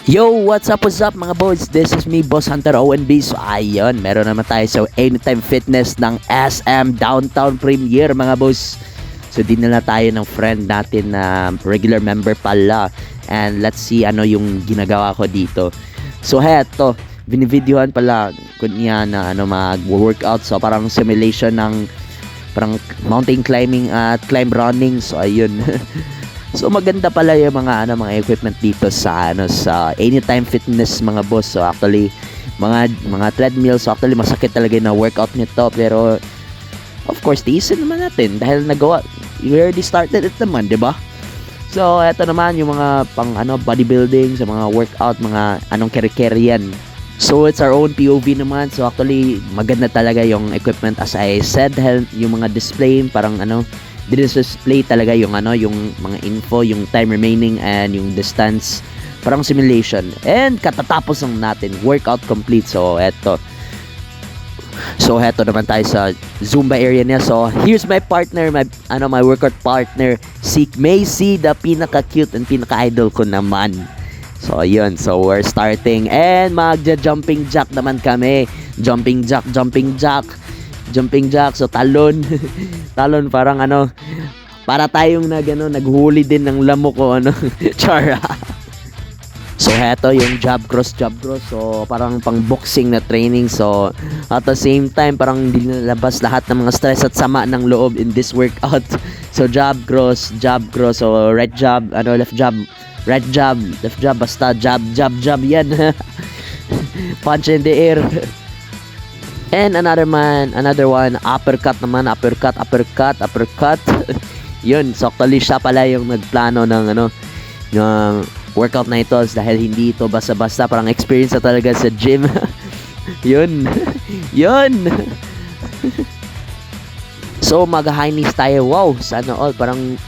Yo, what's up mga boys? This is me, Boss Hunter ONB. So ayun, meron naman tayo sa Anytime Fitness ng SM Downtown Premier mga boss. So dinala tayo ng friend natin na regular member pala. And let's see ano yung ginagawa ko dito. So heto, binivideohan pala kunya na ano mag-workout. So parang simulation ng parang mountain climbing at climb running. So ayun. So maganda pala yung mga equipment dito sa sa Anytime Fitness mga boss. So actually mga treadmill, so actually masakit talaga na workout nito, pero of course tiisin naman natin dahil we already started it naman, 'di ba? So eto naman yung mga pang bodybuilding, sa mga workout, mga keri-keri yan. So it's our own POV naman. So actually maganda talaga yung equipment, as I said, dahil yung mga display parang display talaga yung yung mga info, yung time remaining and yung distance, parang simulation. And katatapos lang natin, workout complete. So eto naman tayo sa Zumba area niya. So here's my partner, my workout partner, si Macy, the pinaka-cute and pinaka-idol ko naman. So yun, so we're starting and magja-jumping jack naman kami. Jumping jack, so talon. Talon, parang para tayong naghuli din ng lamok o chara. So heto yung jab cross. So parang pang boxing na training. So at the same time parang hindi nalabas lahat ng mga stress at sama ng loob in this workout. So jab cross. So right jab, left jab, right jab, left jab, basta jab yan. Punch in the air. And another one, uppercut naman, uppercut. Yun, so actually siya pala yung nagplano ng ng workout na ito, dahil hindi ito basta-basta, parang experience na talaga sa gym. Yun. So mag-high knees tayo. Wow, sana all, parang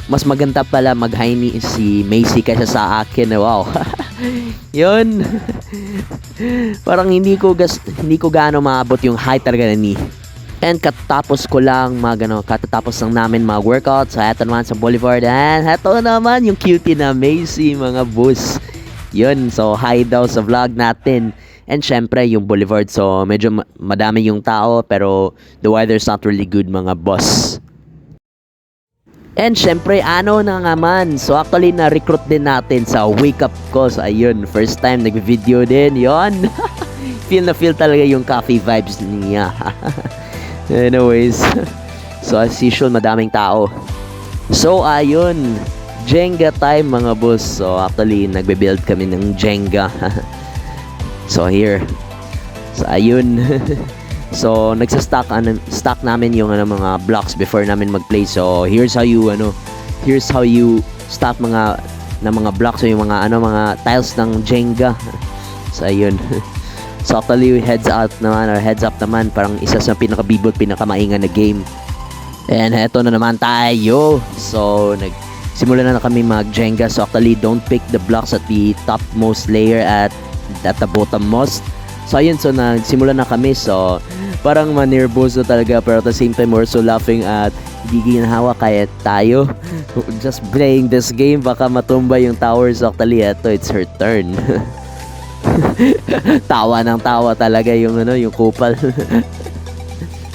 mas maganda pala mag-high knees si Macy kaysa sa akin. Wow. Yun. Parang hindi ko gaano maabot yung height talaga na knee. And katatapos lang namin mag-workout. So eto naman sa Boulevard. And eto naman yung cutie na Macy mga boss. Yun, so hi daw sa vlog natin. And syempre yung Boulevard, so medyo madami yung tao, pero the weather's not really good mga boss. And syempre, na naman. So actually, na-recruit din natin sa Wake Up Ko. So ayun, first time nag-video din. Yon. feel talaga yung coffee vibes niya. Anyways, so as usual, madaming tao. So ayun, Jenga time mga boss. So actually, nagbe-build kami ng Jenga. So here. So ayun. So nagsa-stack namin yung mga blocks before namin mag-play. So here's how you stack mga blocks, so yung mga tiles ng Jenga. So ayun. So actually heads up naman, parang isa sa pinakamaingan na game. And eto na naman tayo. So nagsimula na kami mag-Jenga. So actually don't pick the blocks at the topmost layer, at the bottommost. So ayun, so nagsimula na kami. So parang manervoso talaga, pero at the same time we're so laughing at hindi ginahawa kaya tayo. Just playing this game, baka matumba yung towers. Actually eto, it's her turn. Tawa ng tawa talaga yung yung kupal.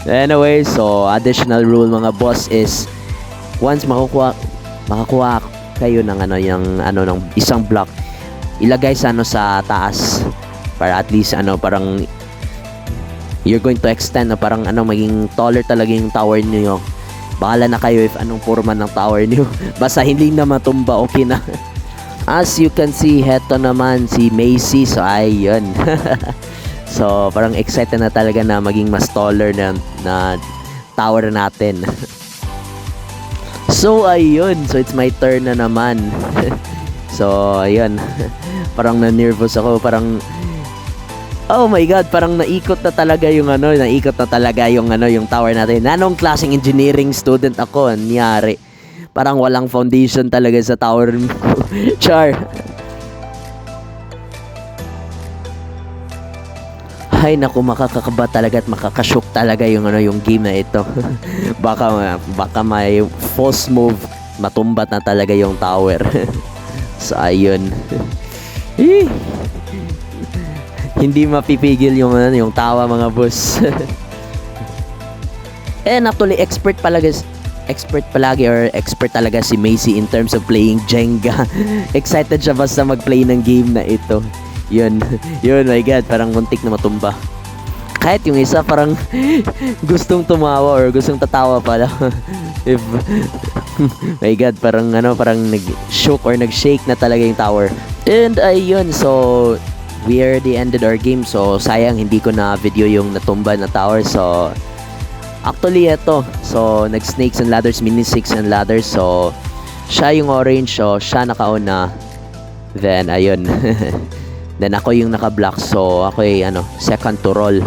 Anyway, so additional rule mga boss is once makakuha kayo ng ng isang block, ilagay sa taas, para at least parang you're going to extend, parang maging taller talaga yung tower niyo. Bahala na kayo if anong forma ng tower niyo. Basta hindi na matumba, okay na. As you can see, heto naman si Macy. So ayun. So parang excited na talaga na maging mas taller na tower natin. So ayun, so it's my turn na naman. So ayun. Parang na-nervous ako, parang oh my god, parang naikot na talaga yung yung tower natin. Anong klaseng engineering student ako, nangyari. Parang walang foundation talaga sa tower mo. Char. Ay naku, makakakaba talaga at makakashock talaga yung yung game na ito. baka may false move, matumbat na talaga yung tower. So ayun. Hindi mapipigil yung ano, yung tawa mga boss. And actually expert palagi or expert talaga si Macy in terms of playing Jenga. Excited siya basta mag-play ng game na ito. Yun, my god, parang muntik na matumba. Kahit yung isa parang gustong tumawa or gustong tatawa pala. If my god, parang nag-shook or nag-shake na talaga yung tower. And ayun, so we already ended our game. So sayang hindi ko na video yung natumba na tower. So actually ito, so nag-snakes and ladders, mini snakes and ladders. So siya yung orange, so siya nakauna. Then ayun. Then ako yung naka-block, so ako ay second to roll.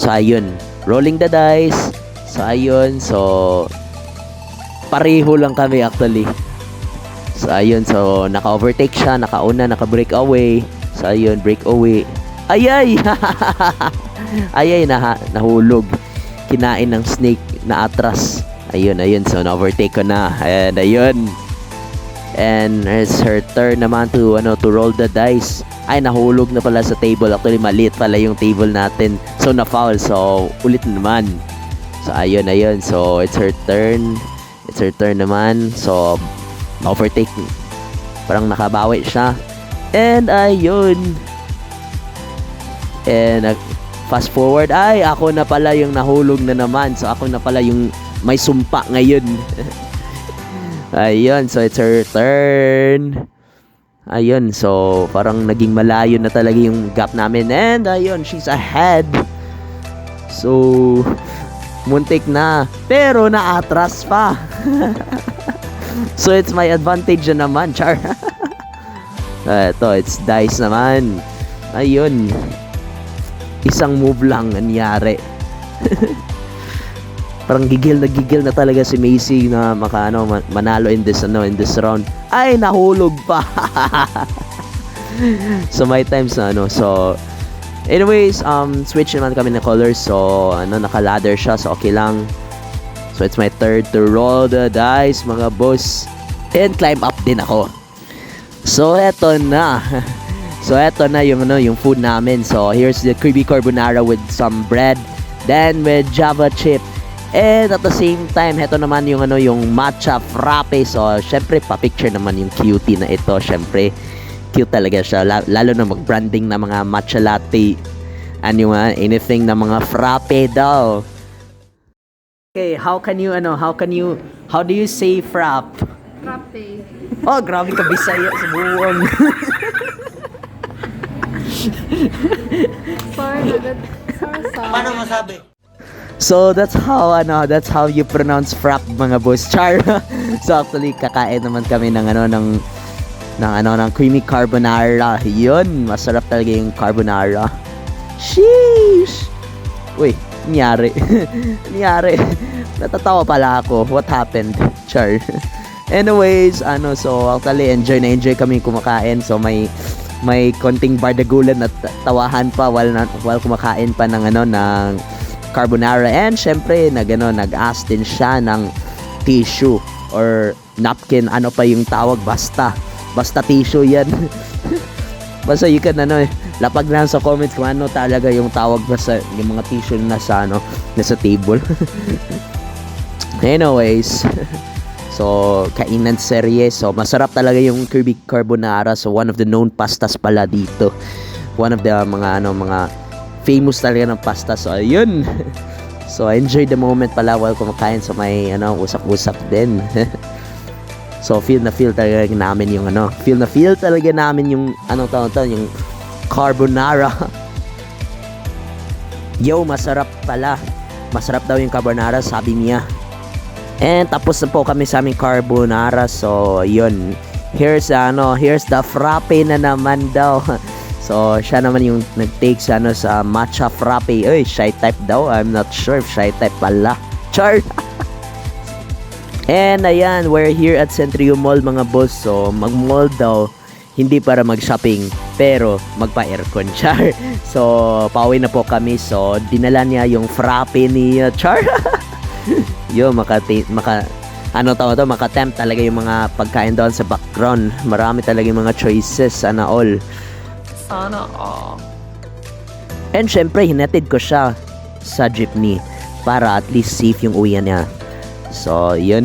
So ayun, rolling the dice. So ayun, so pareho lang kami actually. So ayun, so naka-overtake siya, nakauna, naka-break away. So ayun, break away. Ayay! Ayay, nahulog. Kinain ng snake na atras. Ayun, so na-overtake ko na. And ayun. And it's her turn naman to roll the dice. Ay, nahulog na pala sa table. Actually, maliit pala yung table natin. So, na-foul. So, ulit naman. So, ayun. So, it's her turn. It's her turn naman. So, overtake. Parang nakabawi siya. And, ayun. And, fast forward. Ay, ako na pala yung nahulog na naman. So, ako na pala yung may sumpa ngayon. Ayun. So, it's her turn. Ayun, so parang naging malayo na talaga yung gap namin. And ayun, she's ahead. So muntik na, pero naatras pa. So it's my advantage na naman, char. Ito, it's dice naman. Ayun, isang move lang nangyari. Parang gigil na talaga si Macy na manalo in this round. Ay, nahulog pa. So my times na so anyways, switch naman kami na colors. So naka-ladder siya, so okay lang. So it's my turn to roll the dice, mga boss. And climb up din ako. So eto na. So eto na yung food namin. So here's the creamy carbonara with some bread, then with java chip. And at the same time, heto naman yung matcha frappe. So, syempre, pa-picture naman yung cutie na ito. Syempre, cute talaga siya. Lalo na mag-branding na mga matcha latte. Anything na mga frappe daw. Okay, how do you say frappe? Frappe. Oh, grabe ka Bisaya sa buwang. Paano masabi? So that's how you pronounce frap, mga boss. Char. So actually kakain naman kami ng creamy carbonara. Yun, masarap talaga yung carbonara. Sheesh. Uy, nangyari. Natatawa pala ako. What happened? Char. Anyways, so actually enjoy kami kumakain. So may konting bardagulan at tawahan pa while kumakain pa ng carbonara. And syempre nag-ask din siya ng tissue or napkin, pa yung tawag, basta tissue yan. Basta you can lapag lang sa comments kung ano talaga yung tawag, basta yung mga tissue na nasa table. Anyways, so kainan serye. So masarap talaga yung creamy carbonara. So one of the known pastas pala dito, one of the mga famous talaga ng pasta. So ayun. So I enjoy the moment pala while kumakain. So may usap-usap din. So feel talaga namin yung feel talaga namin yung yung carbonara. Yo, masarap pala. Masarap daw yung carbonara, sabi niya. And tapos na po kami sa aming carbonara. So yun. Here's the frappe na naman daw. So, siya naman yung nag-take sa matcha frappe. Uy, shy type daw. I'm not sure if shy type pala. Char! And ayan, we're here at Centrio Mall, mga boss. So, mag-mall daw. Hindi para mag-shopping, pero magpa-aircon. Char! So, pauwi na po kami. So, dinala niya yung frappe ni Char. Yo, maka-tempt talaga yung mga pagkain doon sa background. Marami talaga yung mga choices, all. Sana all. And syempre, hinatid ko siya sa jeepney para at least safe yung uwi niya. So, yun.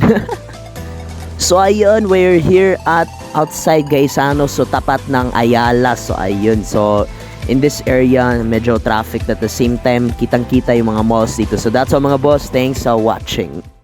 So, ayun, we're here at outside Gaisano. So, tapat ng Ayala. So, ayun. So, in this area, medyo traffic at the same time, kitang-kita yung mga malls dito. So, that's all mga boss. Thanks for watching.